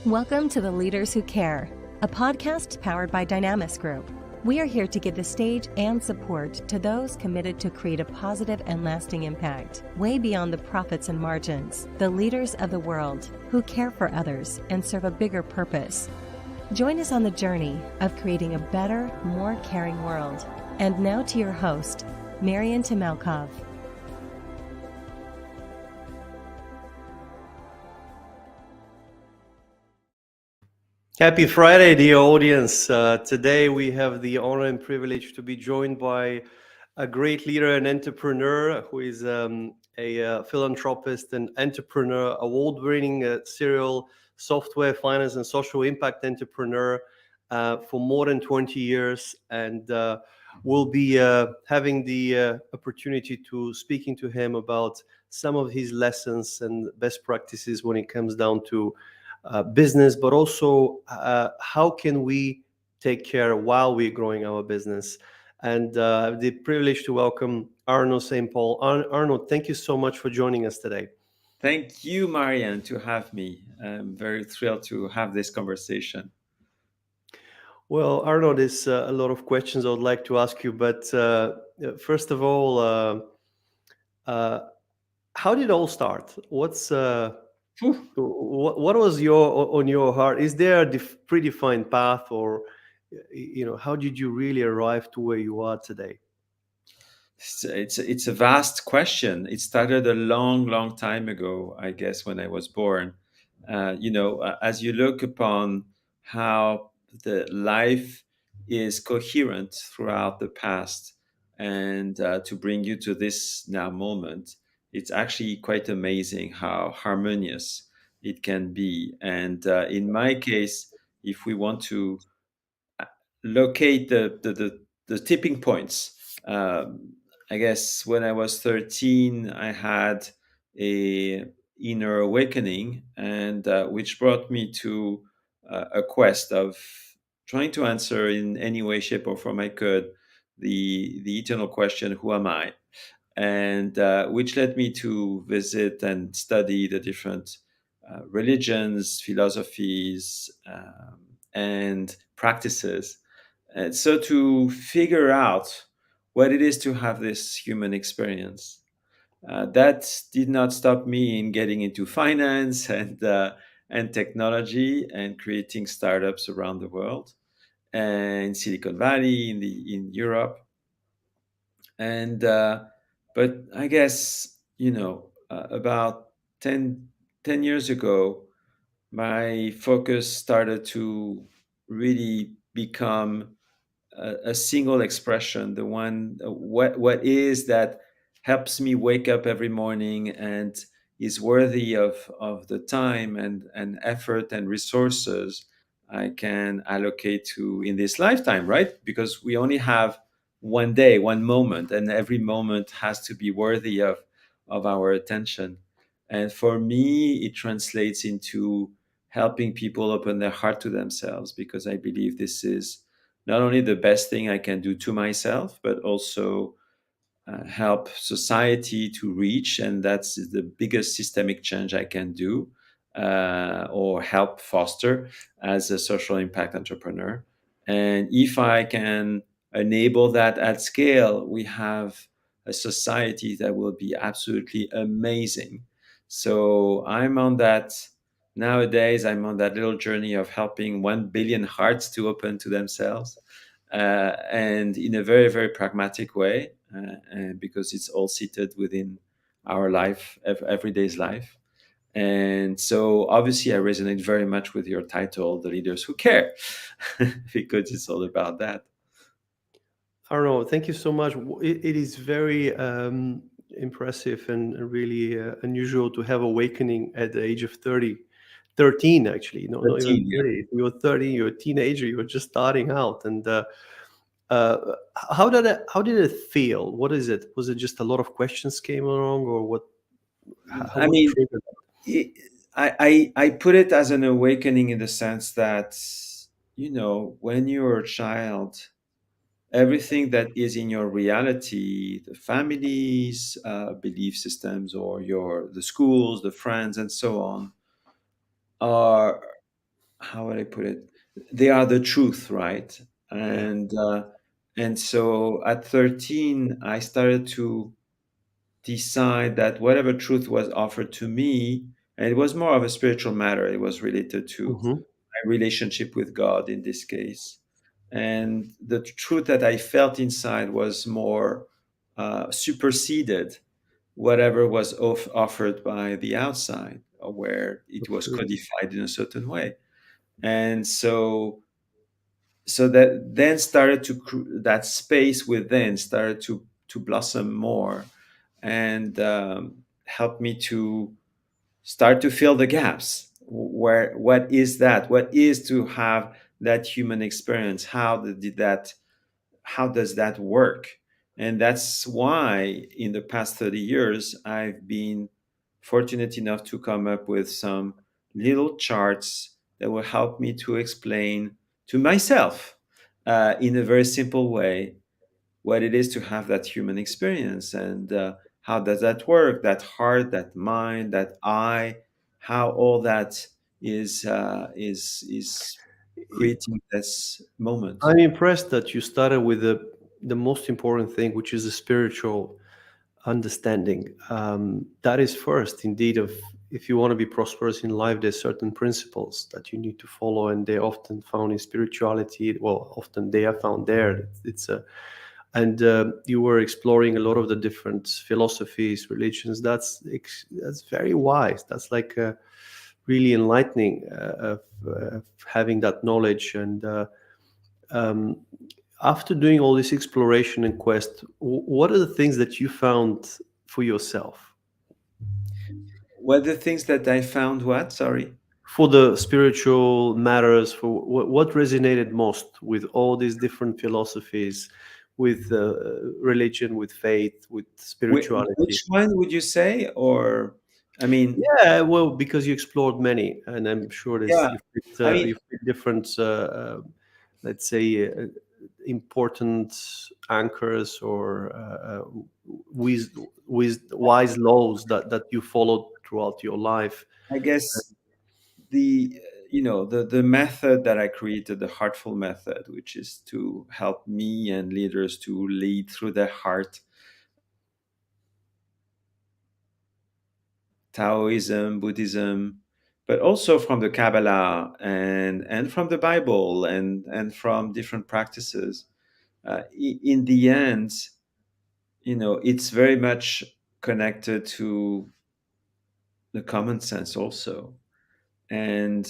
Welcome to The Leaders Who Care, a podcast powered by Dynamis Group. We are here to give the stage and support to those committed to create a positive and lasting impact, way beyond the profits and margins, the leaders of the world who care for others and serve a bigger purpose. Join us on the journey of creating a better, more caring world. And now to your host, Marian Timelkov. Happy Friday, dear audience. Today we have the honor and privilege to be joined by a great leader and entrepreneur who is a philanthropist and entrepreneur, award-winning serial software, finance, and social impact entrepreneur for more than 20 years. And we'll be having the opportunity to speaking to him about some of his lessons and best practices when it comes down to business, but also how can we take care while we're growing our business. And I have the privilege to welcome Arnaud Saint-Paul. Arnaud, thank you so much for joining us today. Thank you, Marianne, to have me. I'm very thrilled to have this conversation. Well, Arnaud, there's a lot of questions I would like to ask you, but first of all, how did it all start? What was on your heart? Is there a predefined path, or how did you really arrive to where you are today? It's a vast question. It started a long time ago, I guess, when I was born. As you look upon how the life is coherent throughout the past, and to bring you to this now moment, it's actually quite amazing how harmonious it can be. And in my case, if we want to locate the tipping points. I guess when I was 13, I had a inner awakening, and which brought me to a quest of trying to answer in any way, shape, or form I could the eternal question, "Who am I?" And which led me to visit and study the different religions, philosophies, and practices. And so to figure out what it is to have this human experience. That did not stop me in getting into finance and technology and creating startups around the world and Silicon Valley in Europe. And but I guess about 10 years ago, my focus started to really become a single expression, the one what is that helps me wake up every morning and is worthy of the time and effort and resources I can allocate to in this lifetime, right? Because we only have one day, one moment, and every moment has to be worthy of our attention. And for me, it translates into helping people open their heart to themselves, because I believe this is not only the best thing I can do to myself, but also help society to reach. And that's the biggest systemic change I can do or help foster as a social impact entrepreneur. And if I can enable that at scale, we have a society that will be absolutely amazing. So I'm on that little journey of helping 1 billion hearts to open to themselves, and in a very pragmatic way, and because it's all seated within our life, everyday's life. And so obviously I resonate very much with your title, The Leaders Who Care, because it's all about that. Arnaud, thank you so much. It is very impressive and really unusual to have awakening at the age of 13 actually, not even 13, yeah. 30. You're 30, you're a teenager, you're just starting out. And uh, how did it feel? What is it? Was it just a lot of questions came along, or what? I What mean, triggered it, I put it as an awakening in the sense that, when you're a child, everything that is in your reality, the family's belief systems, or the schools, the friends, and so on, are how would I put it? They are the truth, right? Yeah. And so at 13, I started to decide that whatever truth was offered to me, and it was more of a spiritual matter. It was related to Hmm. my relationship with God in this case. And the truth that I felt inside was more superseded whatever was offered by the outside, or where it was Absolutely. codified in a certain way. And so that then started to that space within started to blossom more and help me to start to fill the gaps. Where what is that? What is to have that human experience? How does that work? And that's why in the past 30 years I've been fortunate enough to come up with some little charts that will help me to explain to myself in a very simple way what it is to have that human experience, and how does that work, that heart, that mind, that I, how all that is creating this moment. I'm impressed that you started with the most important thing, which is the spiritual understanding. That is first, indeed. Of If you want to be prosperous in life, there's certain principles that you need to follow, and they're often found in spirituality. Well, often they are found there. It's a and You were exploring a lot of the different philosophies, religions. That's very wise. That's like really enlightening of having that knowledge and. Um, After doing all this exploration and quest, what are the things that you found for yourself, What the things that I found, what, sorry? for the spiritual matters, for what resonated most with all these different philosophies, with religion, with faith, with spirituality? Which one would you say? Or, I mean, Yeah, well, because you explored many, and I'm sure yeah, I mean, you fit different, let's say, important anchors or wise laws that you followed throughout your life. I guess the the method that I created, the heartful method, which is to help me and leaders to lead through their heart. Taoism, Buddhism, but also from the Kabbalah and from the Bible and from different practices. In the end, it's very much connected to the common sense also, and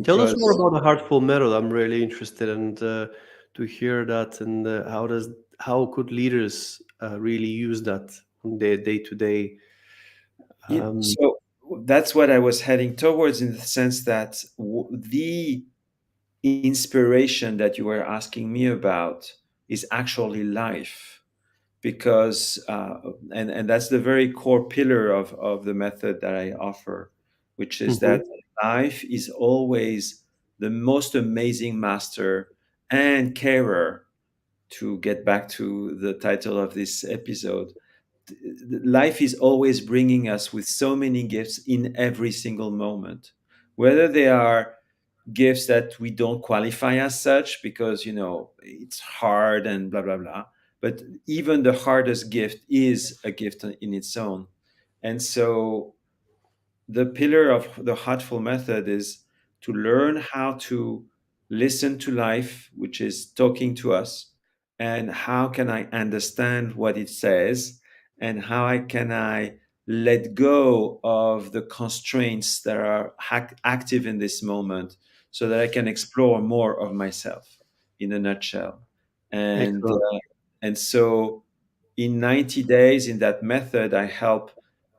Tell us more because about the heartful method. I'm really interested and to hear that, and how could leaders really use that on their day to day? so that's what I was heading towards, in the sense that the inspiration that you were asking me about is actually life, because and that's the very core pillar of the method that I offer, which is that life is always the most amazing master and carer. To get back to the title of this episode, life is always bringing us with so many gifts in every single moment, whether they are gifts that we don't qualify as such because it's hard and blah blah blah, but even the hardest gift is a gift in its own. And so the pillar of the heartful method is to learn how to listen to life, which is talking to us, and how can I understand what it says, and can I let go of the constraints that are active in this moment, so that I can explore more of myself, in a nutshell. And Excellent. so in 90 days, in that method, I help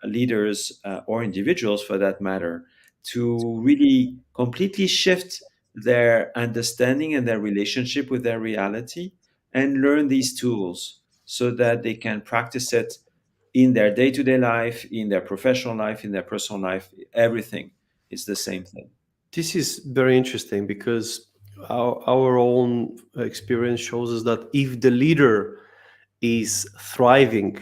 leaders, or individuals for that matter, to really completely shift their understanding and their relationship with their reality, and learn these tools so that they can practice it in their day-to-day life, in their professional life, in their personal life. Everything is the same thing. This is very interesting because our own experience shows us that if the leader is thriving,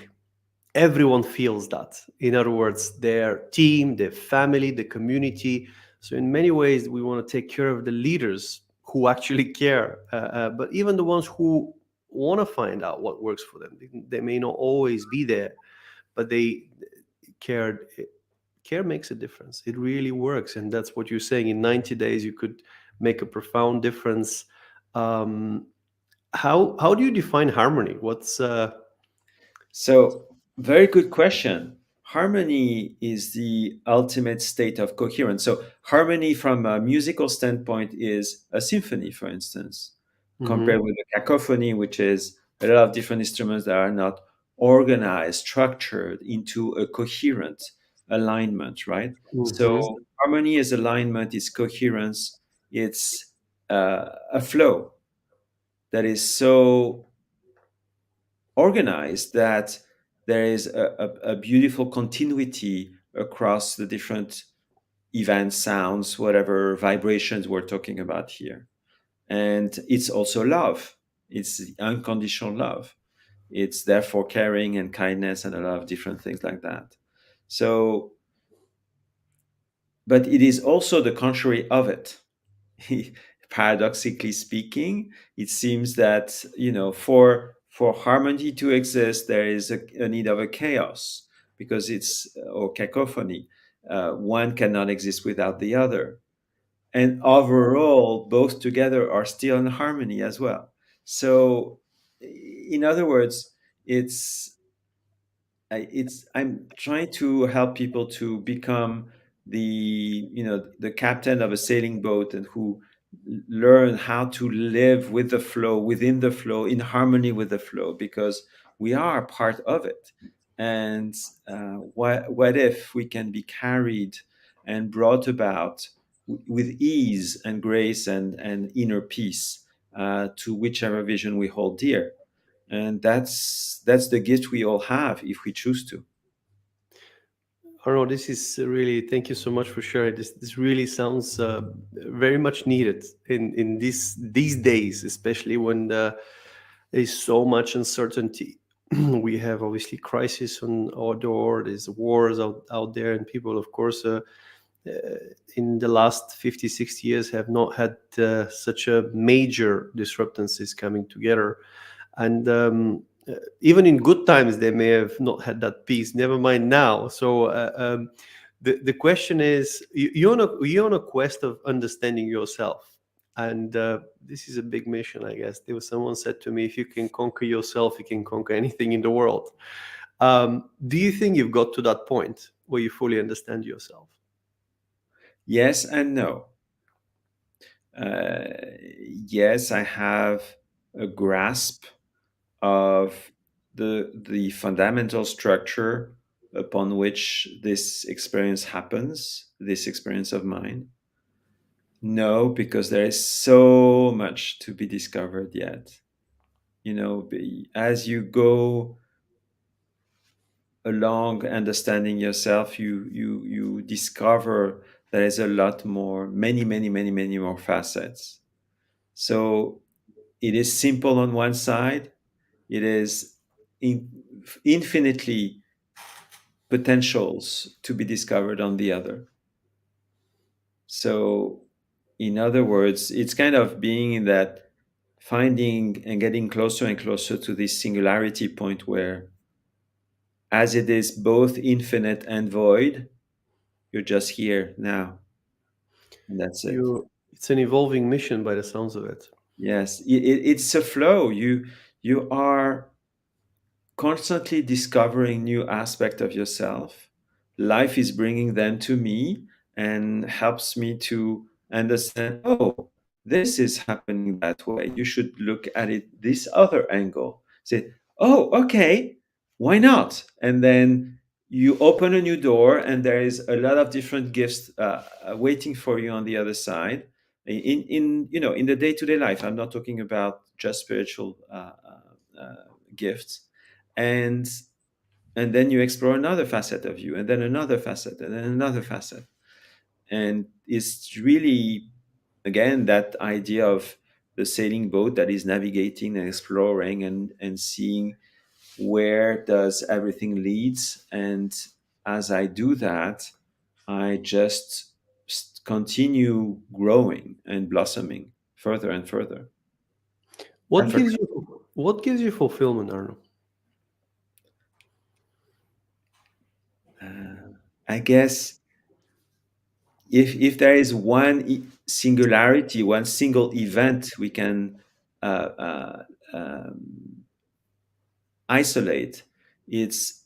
everyone feels that. In other words, their team, their family, the community. So in many ways, we want to take care of the leaders who actually care, but even the ones who want to find out what works for them, they may not always be there, but they care. Care makes a difference. It really works, and that's what you're saying. In 90 days, you could make a profound difference. Um, how do you define harmony? What's So, very good question. Harmony is the ultimate state of coherence. So, harmony from a musical standpoint is a symphony, for instance, Mhm. compared with a cacophony, which is a lot of different instruments that are not organized, structured into a coherent alignment, right? Mhm. So, harmony is alignment, it's coherence, it's a flow that is so organized that there is a beautiful continuity across the different events, sounds, whatever vibrations we're talking about here. And it's also love. It's unconditional love. It's therefore caring and kindness and a lot of different things like that. So, but it is also the contrary of it. Paradoxically speaking, it seems that for harmony to exist, there is a need of a chaos because it's or cacophony. One cannot exist without the other, and overall, both together are still in harmony as well. So, in other words, it's I'm trying to help people to become the captain of a sailing boat and who learn how to live with the flow, within the flow, in harmony with the flow, because we are part of it. And what if we can be carried and brought about with ease and grace and inner peace to whichever vision we hold dear. And that's the gift we all have if we choose to. Arno, this is really, thank you so much for sharing this. This really sounds very much needed in these days, especially when there's so much uncertainty. We have obviously crisis on our door. There's wars out there, and people, of course, uh, in the last 50, 60 years have not had such a major disruptances coming together. And even in good times, they may have not had that peace. Never mind now. So the question is, you're on a quest of understanding yourself, and this is a big mission, I guess. There was someone said to me, if you can conquer yourself, you can conquer anything in the world. Do you think you've got to that point where you fully understand yourself? Yes and no. Uh, yes, I have a grasp of the fundamental structure upon which this experience happens, this experience of mine. No, because there is so much to be discovered yet. As you go along understanding yourself, you discover there is a lot more, many more facets. So it is simple on one side, it is infinitely potentials to be discovered on the other. So, in other words, it's kind of being in that finding and getting closer and closer to this singularity point where, as it is both infinite and void, you're just here now, and that's it. It's an evolving mission by the sounds of it. Yes, it's a flow. You are constantly discovering new aspect of yourself. Life is bringing them to me and helps me to understand, oh, this is happening that way. You should look at it this other angle. Say, oh, okay, why not? And then you open a new door and there is a lot of different gifts waiting for you on the other side in the day-to-day life. I'm not talking about just spiritual gifts. And and then you explore another facet of you, and then another facet, and then another facet. And it's really, again, that idea of the sailing boat that is navigating and exploring and seeing where does everything leads. And as I do that, I just continue growing and blossoming further and further. What And for, gives you fulfillment, Arno? I guess if there is one singularity, one single event we can uh, uh, um, isolate, it's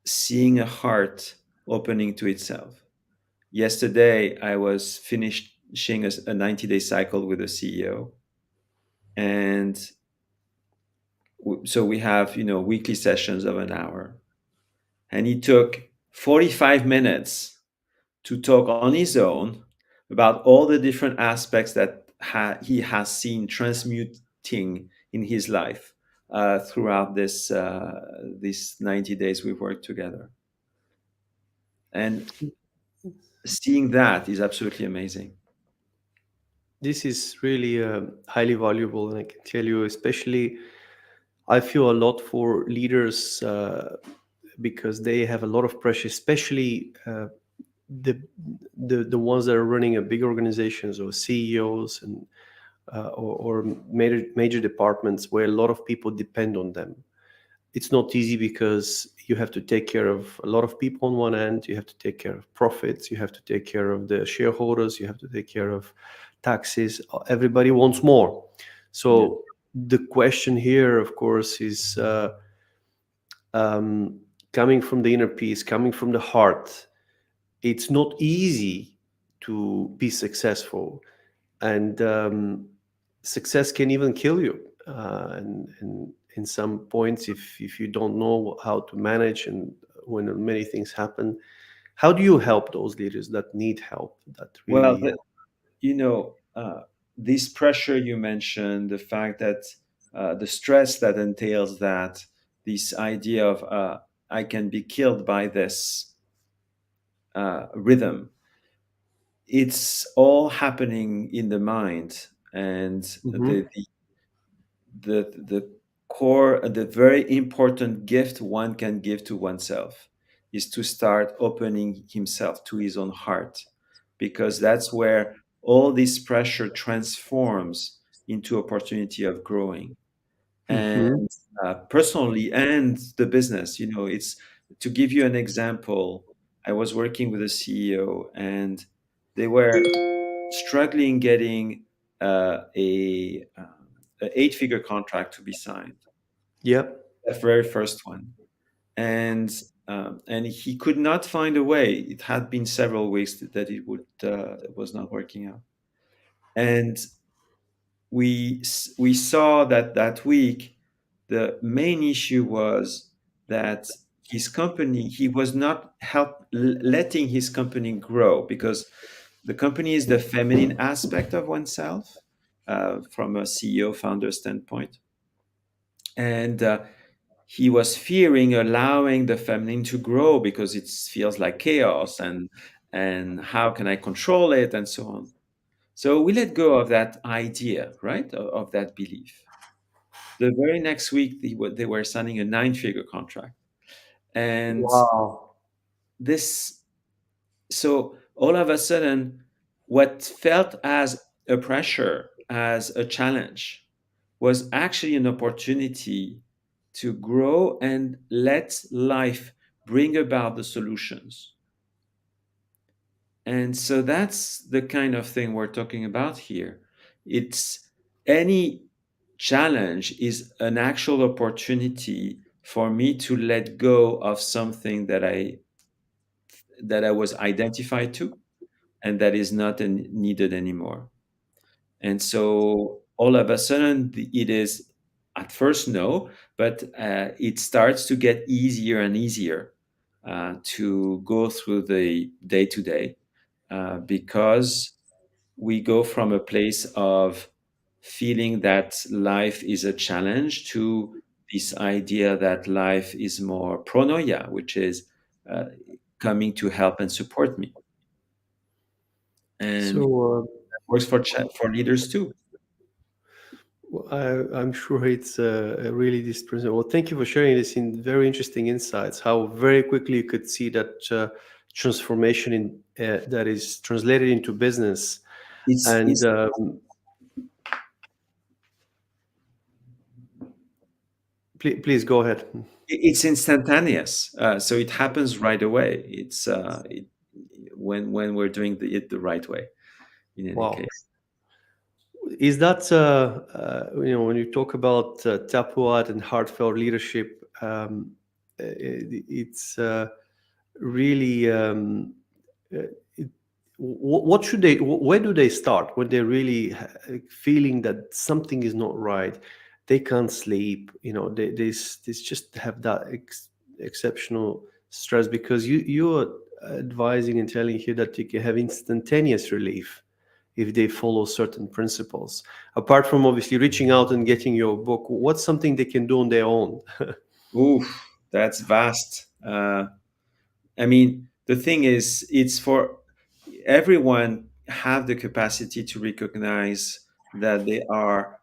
seeing a heart opening to itself. Yesterday, I was finishing a 90-day cycle with a CEO, and so we have weekly sessions of an hour, and he took 45 minutes to talk on his own about all the different aspects that he has seen transmuting in his life throughout these 90 days we've worked together. And seeing that is absolutely amazing. This is really highly valuable, and I can tell you, especially, I feel a lot for leaders because they have a lot of pressure, especially the the ones that are running a big organizations or CEOs and or major departments where a lot of people depend on them. It's not easy because you have to take care of a lot of people on one end, you have to take care of profits, you have to take care of the shareholders, you have to take care of taxes. Everybody wants more. Yeah. So the question here, of course, is coming from the inner peace, coming from the heart. It's not easy to be successful, and success can even kill you. And in some points, if you don't know how to manage, and when many things happen, how do you help those leaders that need help? That Well, really, you know, uh, this pressure you mentioned, the fact that the stress that entails that, this idea of I can be killed by this rhythm, it's all happening in the mind. And Mhm. the core, the very important gift one can give to oneself is to start opening himself to his own heart, because that's where all this pressure transforms into opportunity of growing. Mhm. And personally and the business, it's to give you an example. I was working with a CEO, and they were struggling getting a 8-figure contract to be signed, Yep. the very first one. And he could not find a way. It had been several weeks that it was not working out. And we saw that that week the main issue was that his company, he was not letting his company grow, because the company is the feminine aspect of oneself, from a CEO founder standpoint. And he was fearing allowing the feminine to grow because it feels like chaos, and how can I control it, and so on. So we let go of that idea, right, of that belief. The very next week, they were signing a 9-figure contract. And Wow. this, so all of a sudden, what felt as a pressure, as a challenge, was actually an opportunity to grow and let life bring about the solutions. And so that's the kind of thing we're talking about here. It's any challenge is an actual opportunity for me to let go of something that I was identified to, and that is not needed anymore. And so all of a sudden, it is at first no, but it starts to get easier and easier to go through the day to day, because we go from a place of feeling that life is a challenge to this idea that life is more pronoia, which is uh, coming to help and support me. And it So works for leaders too. I'm sure it's really this principle. Well, thank you for sharing this in very interesting insights. How very quickly you could see that transformation in that is translated into business. And it's please go ahead. it's instantaneous, so it happens right away. When we're doing it the right way, in any Wow. case. Is that when you talk about Tapuat and heartfelt leadership, it's really uh, it, what should they? Where do they start when they're really feeling that something is not right? They can't sleep. They just have that exceptional stress, because you're advising and telling here that you can have instantaneous relief if they follow certain principles. Apart from obviously reaching out and getting your book, what's something they can do on their own? Oof, that's vast. I mean, the thing is, it's for everyone have the capacity to recognize that they are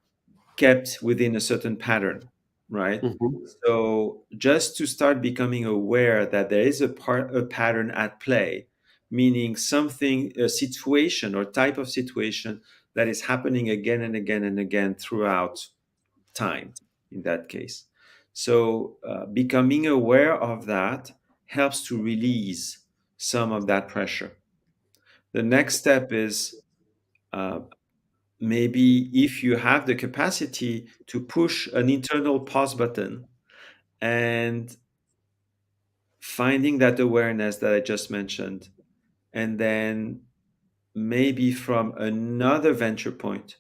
kept within a certain pattern, right? Mhm. So just to start becoming aware that there is a pattern at play, meaning something, a situation or type of situation that is happening again and again and again throughout time, in that case. So becoming aware of that helps to release some of that pressure. The next step is uh, maybe if you have the capacity to push an internal pause button and finding that awareness that I just mentioned, and then maybe from another venture point,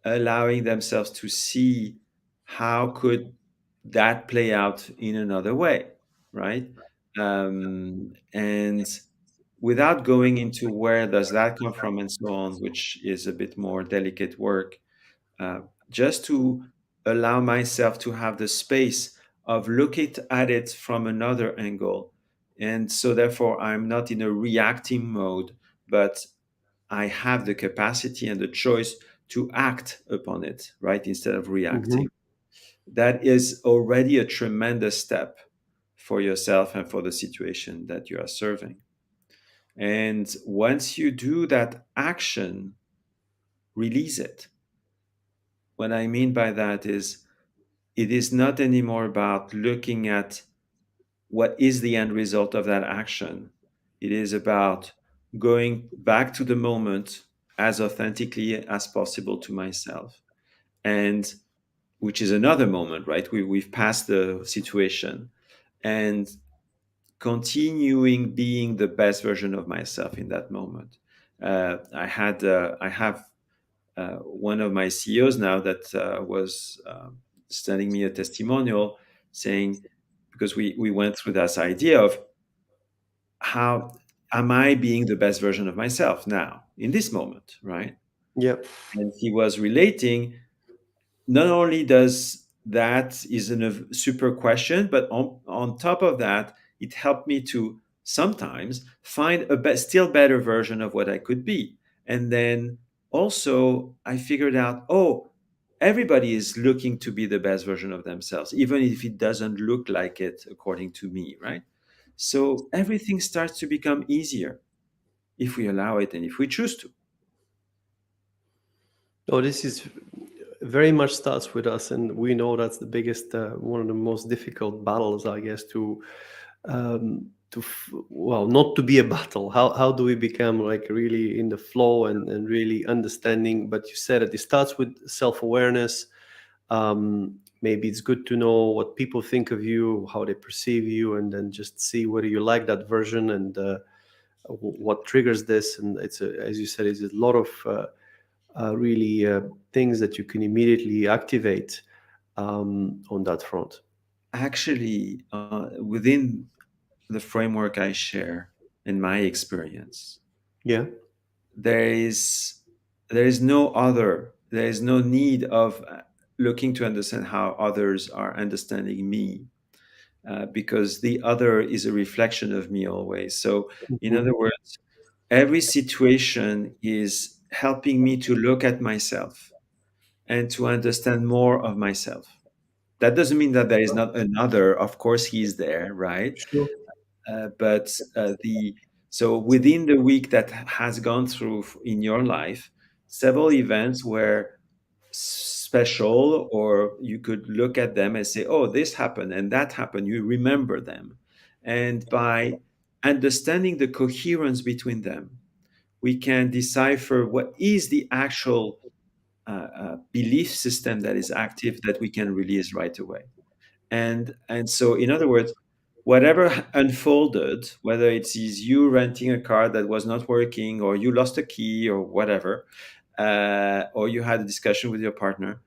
allowing themselves to see how could that play out in another way, right? And without going into where does that come from and so on, which is a bit more delicate work, uh, just to allow myself to have the space of looking at it from another angle. And so, therefore, I'm not in a reacting mode, but I have the capacity and the choice to act upon it, right, instead of Mhm. reacting. That is already a tremendous step for yourself and for the situation that you are serving. And once you do that action, release it. What I mean by that is it is not anymore about looking at what is the end result of that action. It is about going back to the moment as authentically as possible to myself. And which is another moment, right? We've passed the situation and continuing being the best version of myself in that moment. I have one of my CEOs now that was sending me a testimonial saying, because we went through this idea of how am I being the best version of myself now in this moment, right? Yeah. And he was relating, not only does that is a super question, but on top of that, it helped me to sometimes find a still better version of what I could be. And then also I figured out, oh, everybody is looking to be the best version of themselves, even if it doesn't look like it according to me, right? So everything starts to become easier if we allow it and if we choose to. Oh, this is very much starts with us, and we know that's the biggest, one of the most difficult battles, I guess, well, not to be a battle. How do we become like really in the flow and really understanding? But you said it starts with self awareness. Maybe it's good to know what people think of you, how they perceive you, and then just see whether you like that version and what triggers this. And as you said, it's a lot of really things that you can immediately activate on that front. Actually, within the framework I share in my experience, Yeah. there is there is no need of looking to understand how others are understanding me, because the other is a reflection of me always. So in Mhm. other words, every situation is helping me to look at myself and to understand more of myself. That doesn't mean that there is not another. Of course, he is there, right? Sure. But the So within the week that has gone through in your life, several events were special, or you could look at them and say, oh, this happened and that happened. You remember them. And by understanding the coherence between them, we can decipher what is the actual belief system that is active that we can release right away. And so, in other words, whatever unfolded, whether it is you renting a car that was not working, or you lost a key, or whatever, or you had a discussion with your partner,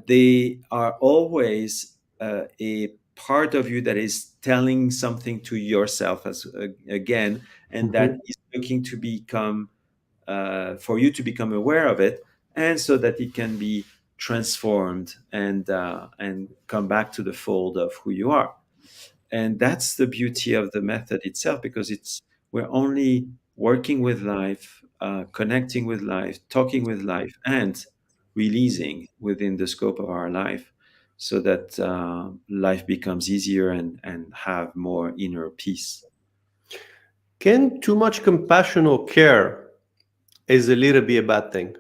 they are always a part of you that is telling something to yourself as again, and that Mhm. is looking to become for you to become aware of it, and so that it can be transformed and come back to the fold of who you are. And that's the beauty of the method itself, because it's we're only working with life, connecting with life, talking with life, and releasing within the scope of our life, so that life becomes easier and have more inner peace. Can too much compassion or care is a little bit a bad thing?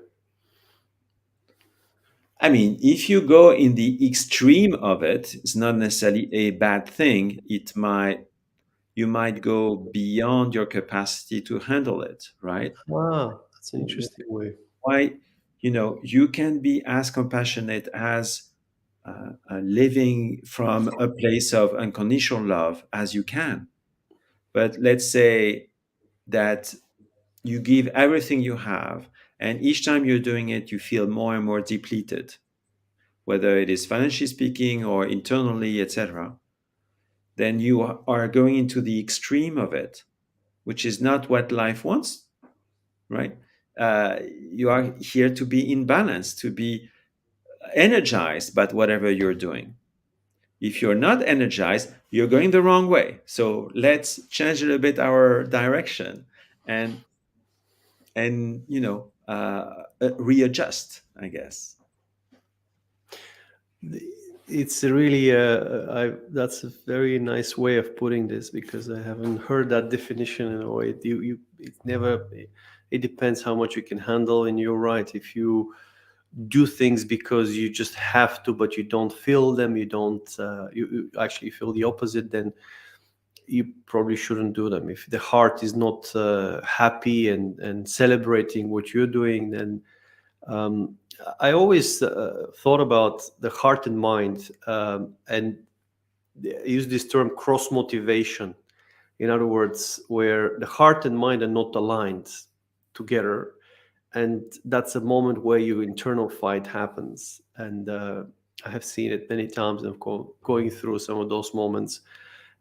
I mean, if you go in the extreme of it, it's not necessarily a bad thing. It might You might go beyond your capacity to handle it, right? Ah, that's an interesting way. Why, you can be as compassionate as living from a place of unconditional love as you can. But let's say that you give everything you have, and each time you're doing it, you feel more and more depleted, whether it is financially speaking or internally, etc. Then you are going into the extreme of it, which is not what life wants, right? You are here to be in balance, to be energized by whatever you're doing. If you're not energized, you're going the wrong way. So let's change a little bit our direction, and readjust, I guess. It's a really that's a very nice way of putting this, because I haven't heard that definition in a way. It never. It depends how much you can handle, and you're right. If you do things because you just have to, but you don't feel them, you don't. You actually feel the opposite. Then you probably shouldn't do them. If the heart is not happy and celebrating what you're doing, then um, I always thought about the heart and mind, and use this term cross motivation. In other words, where the heart and mind are not aligned together, and that's a moment where your internal fight happens. And I have seen it many times, and going through some of those moments.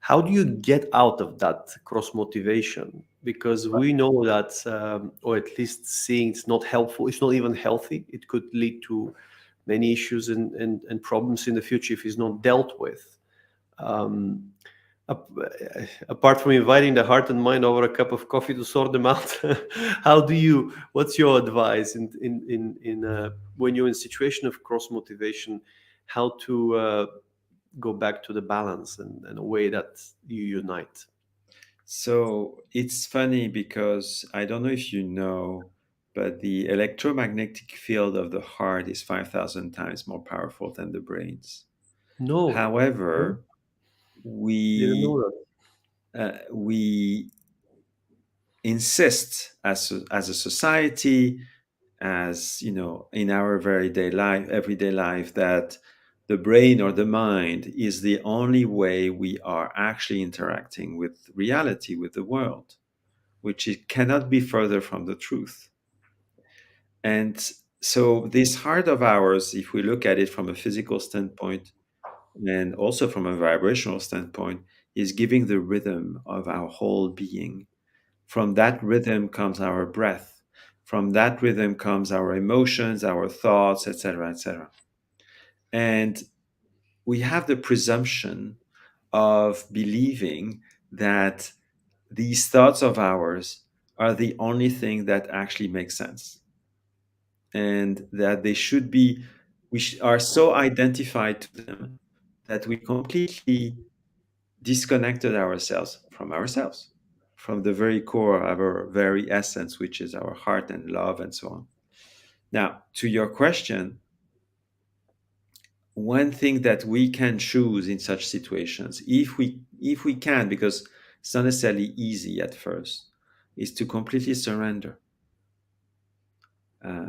How do you get out of that cross motivation? Because we know that, or at least seeing it's not helpful, it's not even healthy. It could lead to many issues and problems in the future if it's not dealt with. Um, ap- Apart from inviting the heart and mind over a cup of coffee to sort them out, what's your advice in when you're in a situation of cross motivation, how to go back to the balance and a way that you unite? So it's funny because I don't know if you know, but the electromagnetic field of the heart is 5,000 times more powerful than the brain's. No, no, However, didn't we know that. we insist as a society, as in our everyday life, that the brain or the mind is the only way we are actually interacting with reality, with the world, which it cannot be further from the truth. And so this heart of ours, if we look at it from a physical standpoint and also from a vibrational standpoint, is giving the rhythm of our whole being. From that rhythm comes our breath. From that rhythm comes our emotions, our thoughts, etc., etc. And we have the presumption of believing that these thoughts of ours are the only thing that actually makes sense, and that they should be, are so identified to them that we completely disconnected ourselves, from the very core of our very essence, which is our heart and love and so on. Now, to your question, one thing that we can choose in such situations, if we can, because it's not necessarily easy at first, is to completely surrender.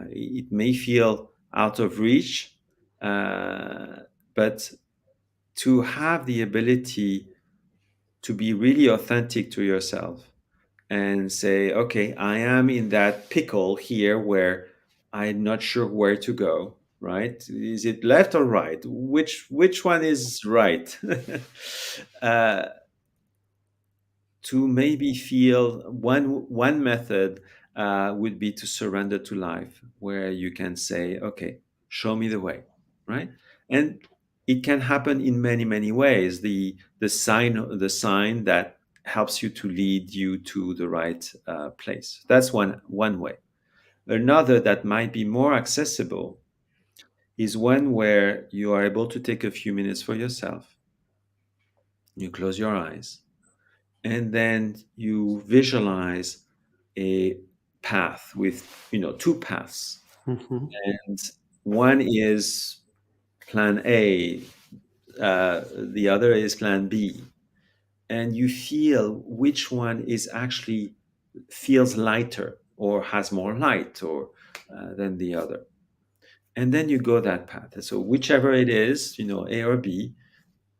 It may feel out of reach, but to have the ability to be really authentic to yourself and say, okay, I am in that pickle here where I'm not sure where to go, right? Is it left or right? Which one is right? uh, to maybe feel one method would be to surrender to life, where you can say, okay, show me the way, right? And it can happen in many ways. The sign that helps you to lead you to the right place. That's one way. Another that might be more accessible is one where you are able to take a few minutes for yourself. You close your eyes and then you visualize a path with two paths, Mhm. and one is plan A, the other is plan B, and you feel which one is actually feels lighter or has more light or than the other, and then you go that path. And so whichever it is, A or B,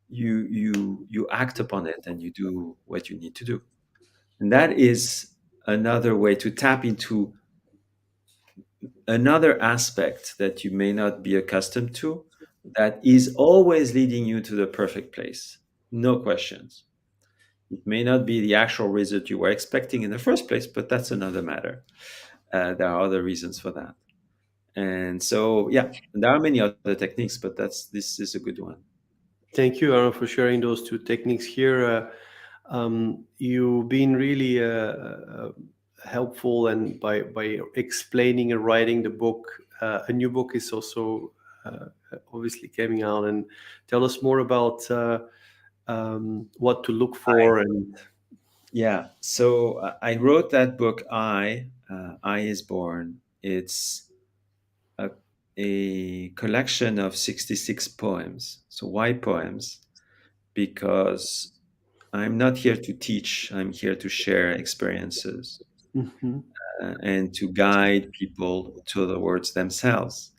you act upon it and you do what you need to do. And that is another way to tap into another aspect that you may not be accustomed to, that is always leading you to the perfect place. No questions. It may not be the actual result you were expecting in the first place, but that's another matter. There are other reasons for that. And so, yeah, there are many other techniques, but this is a good one. Thank you, Aaron, for sharing those two techniques here. You've been really helpful, and by explaining and writing the book. A new book is also obviously coming out, and tell us more about what to look for. And Yeah. So I wrote that book, I is Born. It's a, a collection of 66 poems. So why poems? Because I'm not here to teach, I'm here to share experiences Mhm. and to guide people towards themselves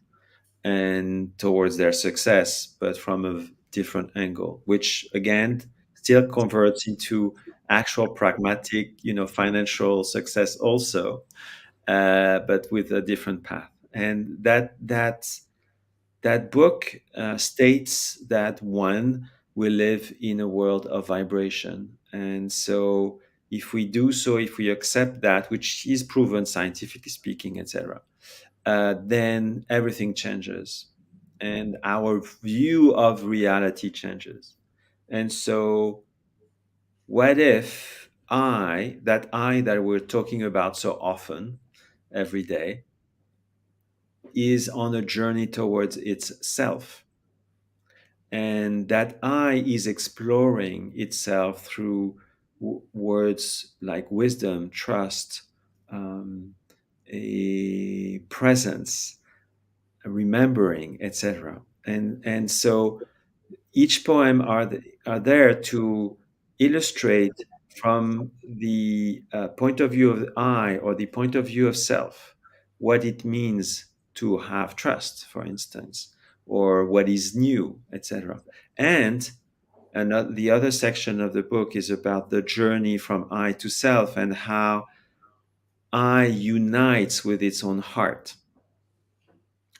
and towards their success, but from a different angle, which again still converts into actual pragmatic, financial success also, but with a different path. And that book states that one will live in a world of vibration. And so if we accept that, which is proven scientifically speaking, etc., then everything changes and our view of reality changes. And so what if I that we're talking about so often every day is on a journey towards its self, and that I is exploring itself through words like wisdom, trust, um, a presence, remembering, etc. And so each poem are there to illustrate from the point of view of I, or the point of view of self, what it means to have trust, for instance, or what is new, etc. And the other section of the book is about the journey from I to self, and how I unites with its own heart,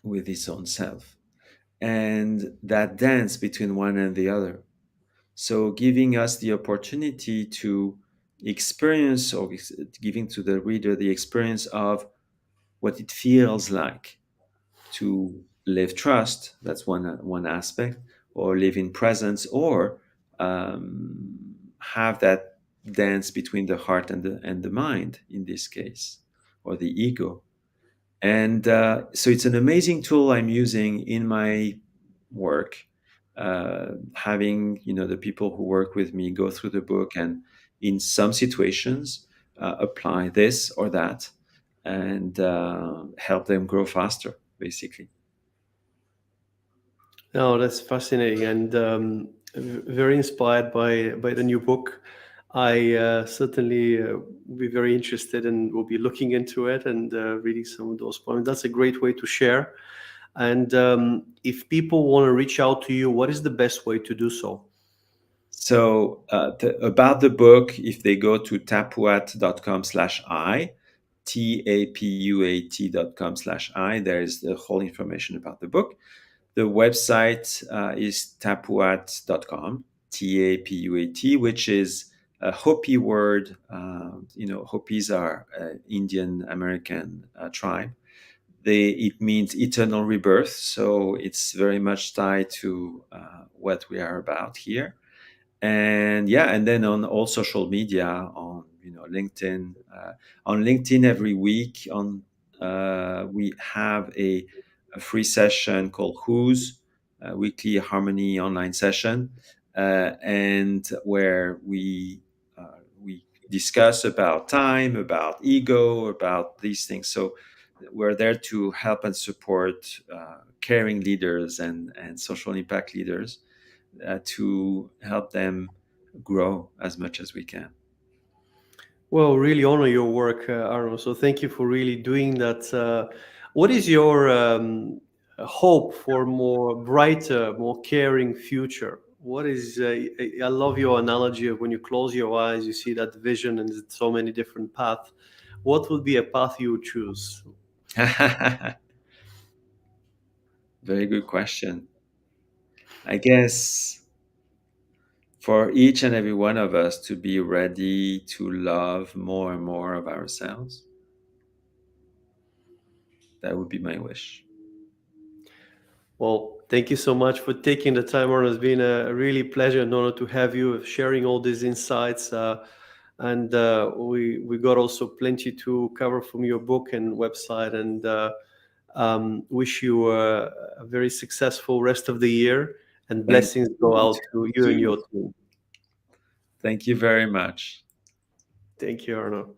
with its own self, and that dance between one and the other. So, giving us the opportunity to experience, or giving to the reader the experience of what it feels like to live trust. That's one aspect, or live in presence, or have that dance between the heart and the mind in this case, or the ego. And so it's an amazing tool I'm using in my work, having the people who work with me go through the book, and in some situations apply this or that and help them grow faster, basically. Oh, that's fascinating and very inspired by the new book. I certainly will be very interested and will be looking into it and reading some of those poems. That's a great way to share. And if people want to reach out to you, what is the best way to do so? So about the book, if they go to tapuat.com/I, tapuat.com/I, there is the whole information about the book. The website is tapuat.com, Tapuat, which is a Hopi word. Hopis are Indian American tribe. It means eternal rebirth, so it's very much tied to what we are about here. And yeah, and then on all social media, on LinkedIn. On LinkedIn every week, we have a free session called Who's, a weekly harmony online session, and where we discuss about time, about ego, about these things. So we're there to help and support caring leaders and social impact leaders to help them grow as much as we can. Well, really honor your work, Arno. So thank you for really doing that. What is your hope for more brighter, more caring future? What is? I love your analogy of when you close your eyes, you see that vision and so many different paths. What would be a path you would choose? Very good question. I guess for each and every one of us to be ready to love more and more of ourselves. That would be my wish. Well, thank you so much for taking the time, Arno. It's been a really pleasure and honor to have you sharing all these insights. And we got also plenty to cover from your book and website. And wish you a very successful rest of the year. And Thank blessings go you out to you and too. your team. Thank you very much. Thank you, Arno.